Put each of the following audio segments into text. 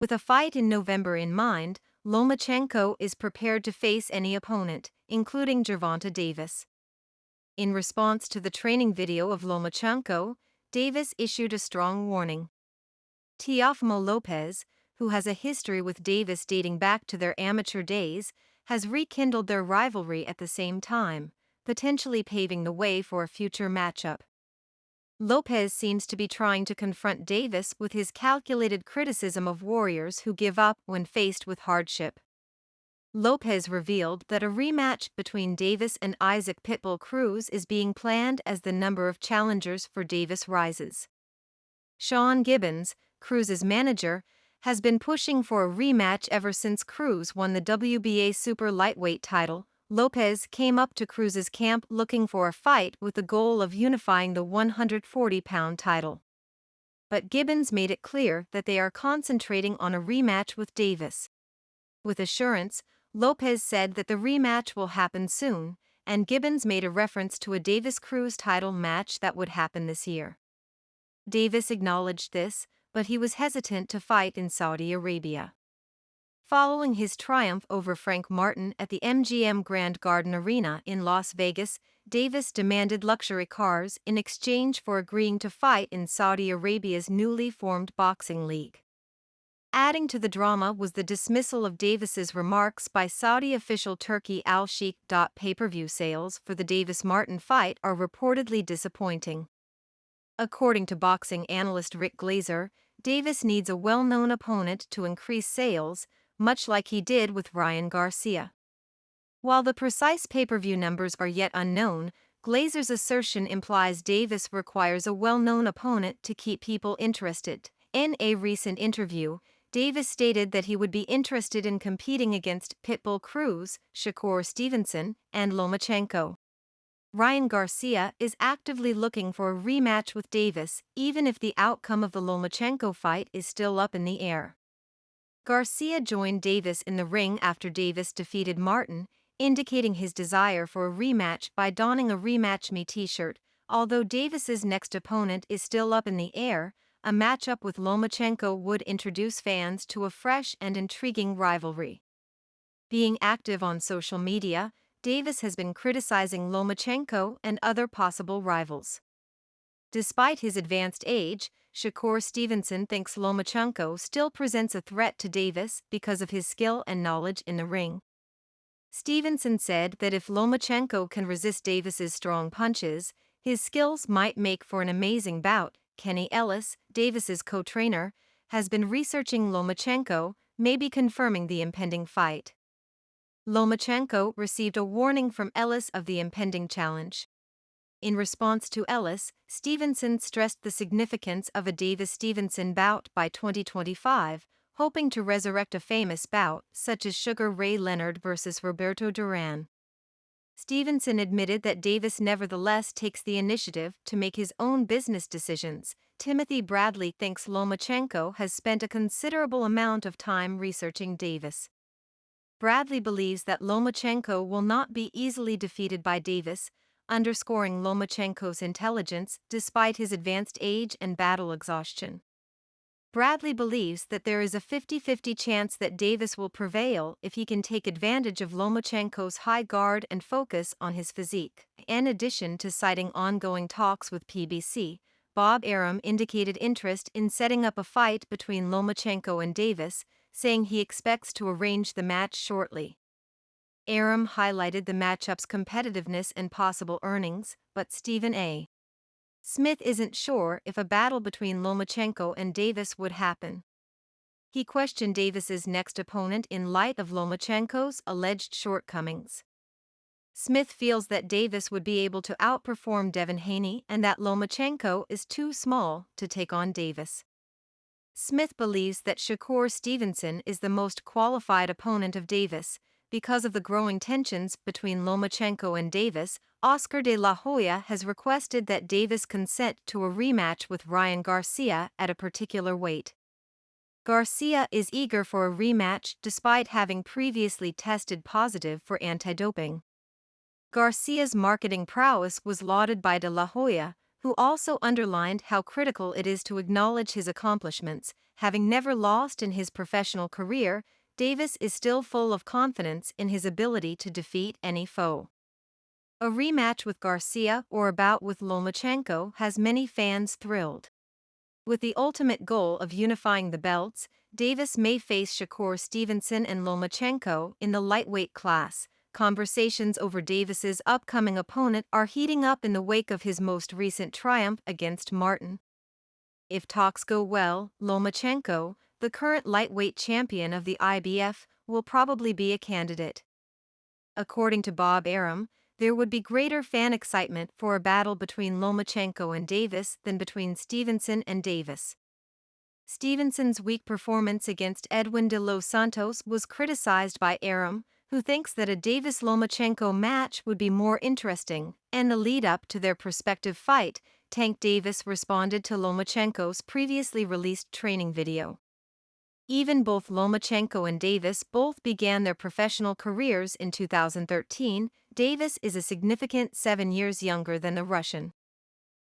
With a fight in November in mind, Lomachenko is prepared to face any opponent, including Dvon Davis. In response to the training video of Lomachenko, Davis issued a strong warning. Teofimo Lopez, who has a history with Davis dating back to their amateur days, has rekindled their rivalry at the same time, potentially paving the way for a future matchup. Lopez seems to be trying to confront Davis with his calculated criticism of warriors who give up when faced with hardship. Lopez revealed that a rematch between Davis and Isaac Pitbull Cruz is being planned as the number of challengers for Davis rises. Sean Gibbons, Cruz's manager, has been pushing for a rematch ever since Cruz won the WBA super lightweight title. Lopez came up to Cruz's camp looking for a fight with the goal of unifying the 140-pound title. But Gibbons made it clear that they are concentrating on a rematch with Davis. With assurance, Lopez said that the rematch will happen soon, and Gibbons made a reference to a Davis-Cruz title match that would happen this year. Davis acknowledged this, but he was hesitant to fight in Saudi Arabia. Following his triumph over Frank Martin at the MGM Grand Garden Arena in Las Vegas, Davis demanded luxury cars in exchange for agreeing to fight in Saudi Arabia's newly formed boxing league. Adding to the drama was the dismissal of Davis's remarks by Saudi official Turki Al Sheikh. Pay-per-view sales for the Davis-Martin fight are reportedly disappointing. According to boxing analyst Rick Glazer, Davis needs a well-known opponent to increase sales, much like he did with Ryan Garcia. While the precise pay-per-view numbers are yet unknown, Glazer's assertion implies Davis requires a well-known opponent to keep people interested. In a recent interview, Davis stated that he would be interested in competing against Pitbull Cruz, Shakur Stevenson, and Lomachenko. Ryan Garcia is actively looking for a rematch with Davis, even if the outcome of the Lomachenko fight is still up in the air. Garcia joined Davis in the ring after Davis defeated Martin, indicating his desire for a rematch by donning a Rematch Me t-shirt. Although Davis's next opponent is still up in the air, a matchup with Lomachenko would introduce fans to a fresh and intriguing rivalry. Being active on social media, Davis has been criticizing Lomachenko and other possible rivals. Despite his advanced age, Shakur Stevenson thinks Lomachenko still presents a threat to Davis because of his skill and knowledge in the ring. Stevenson said that if Lomachenko can resist Davis's strong punches, his skills might make for an amazing bout. Kenny Ellis, Davis's co-trainer, has been researching Lomachenko, maybe confirming the impending fight. Lomachenko received a warning from Ellis of the impending challenge. In response to Ellis, Stevenson stressed the significance of a Davis-Stevenson bout by 2025, hoping to resurrect a famous bout such as Sugar Ray Leonard vs. Roberto Duran. Stevenson admitted that Davis nevertheless takes the initiative to make his own business decisions. Timothy Bradley thinks Lomachenko has spent a considerable amount of time researching Davis. Bradley believes that Lomachenko will not be easily defeated by Davis, underscoring Lomachenko's intelligence despite his advanced age and battle exhaustion. Bradley believes that there is a 50-50 chance that Davis will prevail if he can take advantage of Lomachenko's high guard and focus on his physique. In addition to citing ongoing talks with PBC, Bob Arum indicated interest in setting up a fight between Lomachenko and Davis, saying he expects to arrange the match shortly. Arum highlighted the matchup's competitiveness and possible earnings, but Stephen A. Smith isn't sure if a battle between Lomachenko and Davis would happen. He questioned Davis's next opponent in light of Lomachenko's alleged shortcomings. Smith feels that Davis would be able to outperform Devin Haney and that Lomachenko is too small to take on Davis. Smith believes that Shakur Stevenson is the most qualified opponent of Davis. Because of the growing tensions between Lomachenko and Davis, Oscar de la Hoya has requested that Davis consent to a rematch with Ryan Garcia at a particular weight. Garcia is eager for a rematch despite having previously tested positive for anti-doping. Garcia's marketing prowess was lauded by de la Hoya, who also underlined how critical it is to acknowledge his accomplishments. Having never lost in his professional career, Davis is still full of confidence in his ability to defeat any foe. A rematch with Garcia or a bout with Lomachenko has many fans thrilled. With the ultimate goal of unifying the belts, Davis may face Shakur Stevenson and Lomachenko in the lightweight class. Conversations over Davis's upcoming opponent are heating up in the wake of his most recent triumph against Martin. If talks go well, Lomachenko, the current lightweight champion of the IBF, will probably be a candidate. According to Bob Arum, there would be greater fan excitement for a battle between Lomachenko and Davis than between Stevenson and Davis. Stevenson's weak performance against Edwin de los Santos was criticized by Arum, who thinks that a Davis-Lomachenko match would be more interesting. In the lead-up to their prospective fight, Tank Davis responded to Lomachenko's previously released training video. Even both Lomachenko and Davis both began their professional careers in 2013. Davis is a significant 7 years younger than the Russian.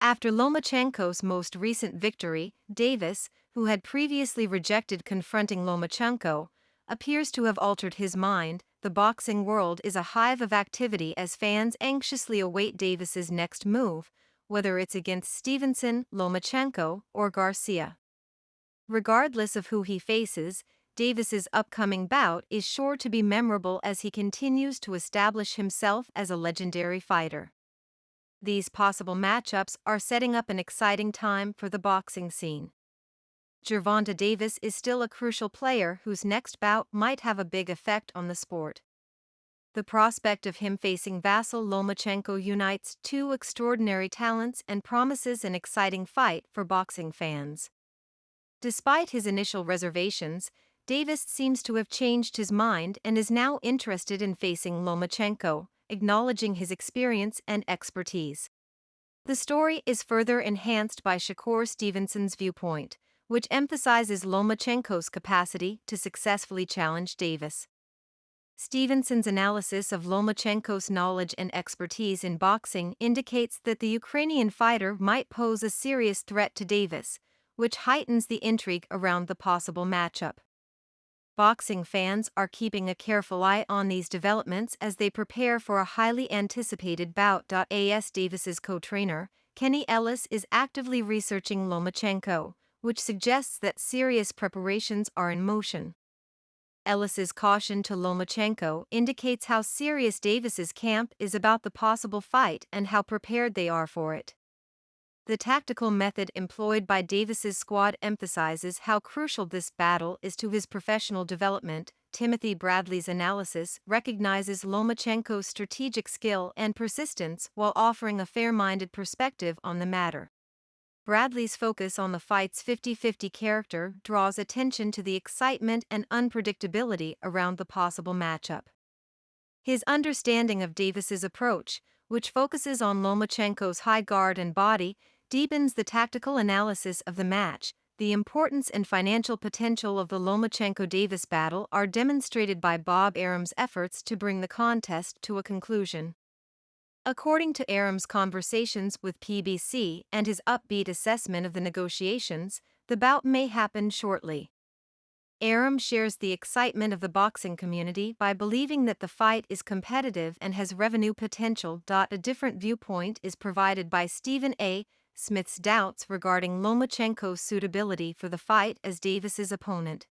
After Lomachenko's most recent victory, Davis, who had previously rejected confronting Lomachenko, appears to have altered his mind. The boxing world is a hive of activity as fans anxiously await Davis's next move, whether it's against Stevenson, Lomachenko, or Garcia. Regardless of who he faces, Davis's upcoming bout is sure to be memorable as he continues to establish himself as a legendary fighter. These possible matchups are setting up an exciting time for the boxing scene. Dvon Davis is still a crucial player whose next bout might have a big effect on the sport. The prospect of him facing Vasyl Lomachenko unites two extraordinary talents and promises an exciting fight for boxing fans. Despite his initial reservations, Davis seems to have changed his mind and is now interested in facing Lomachenko, acknowledging his experience and expertise. The story is further enhanced by Shakur Stevenson's viewpoint, which emphasizes Lomachenko's capacity to successfully challenge Davis. Stevenson's analysis of Lomachenko's knowledge and expertise in boxing indicates that the Ukrainian fighter might pose a serious threat to Davis, which heightens the intrigue around the possible matchup. Boxing fans are keeping a careful eye on these developments as they prepare for a highly anticipated bout. As Davis's co-trainer, Kenny Ellis, is actively researching Lomachenko, which suggests that serious preparations are in motion. Ellis's caution to Lomachenko indicates how serious Davis's camp is about the possible fight and how prepared they are for it. The tactical method employed by Davis's squad emphasizes how crucial this battle is to his professional development. Timothy Bradley's analysis recognizes Lomachenko's strategic skill and persistence while offering a fair-minded perspective on the matter. Bradley's focus on the fight's 50-50 character draws attention to the excitement and unpredictability around the possible matchup. His understanding of Davis's approach, which focuses on Lomachenko's high guard and body, deepens the tactical analysis of the match. The importance and financial potential of the Lomachenko-Davis battle are demonstrated by Bob Arum's efforts to bring the contest to a conclusion. According to Arum's conversations with PBC and his upbeat assessment of the negotiations, the bout may happen shortly. Arum shares the excitement of the boxing community by believing that the fight is competitive and has revenue potential. A different viewpoint is provided by Stephen A. Smith's doubts regarding Lomachenko's suitability for the fight as Davis's opponent.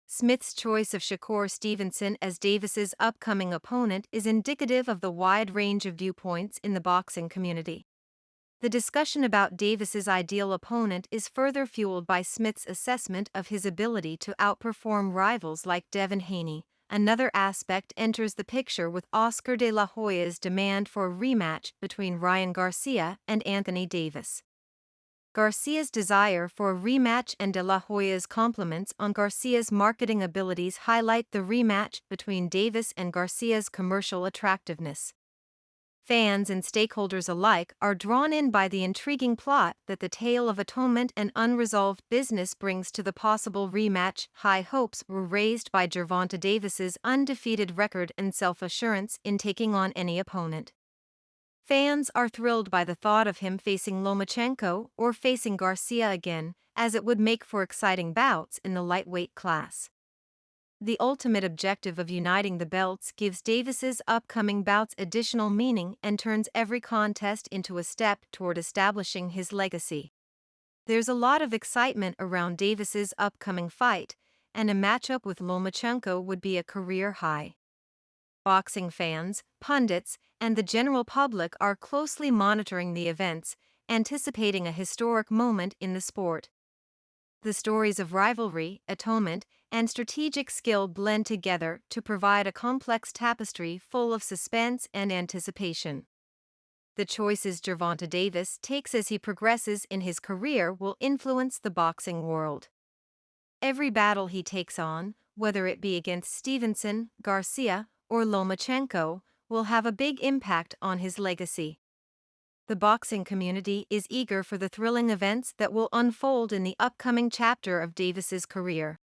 Smith's choice of Shakur Stevenson as Davis's upcoming opponent is indicative of the wide range of viewpoints in the boxing community. The discussion about Davis's ideal opponent is further fueled by Smith's assessment of his ability to outperform rivals like Devin Haney. Another aspect enters the picture with Oscar de la Hoya's demand for a rematch between Ryan Garcia and Anthony Davis. Garcia's desire for a rematch and de la Hoya's compliments on Garcia's marketing abilities highlight the rematch between Davis and Garcia's commercial attractiveness. Fans and stakeholders alike are drawn in by the intriguing plot that the tale of atonement and unresolved business brings to the possible rematch. High hopes were raised by Gervonta Davis's undefeated record and self-assurance in taking on any opponent. Fans are thrilled by the thought of him facing Lomachenko or facing Garcia again, as it would make for exciting bouts in the lightweight class. The ultimate objective of uniting the belts gives Davis's upcoming bouts additional meaning and turns every contest into a step toward establishing his legacy. There's a lot of excitement around Davis's upcoming fight, and a matchup with Lomachenko would be a career high. Boxing fans, pundits, and the general public are closely monitoring the events, anticipating a historic moment in the sport. The stories of rivalry, atonement, and strategic skill blend together to provide a complex tapestry full of suspense and anticipation. The choices Gervonta Davis takes as he progresses in his career will influence the boxing world. Every battle he takes on, whether it be against Stevenson, Garcia, or Lomachenko, will have a big impact on his legacy. The boxing community is eager for the thrilling events that will unfold in the upcoming chapter of Davis's career.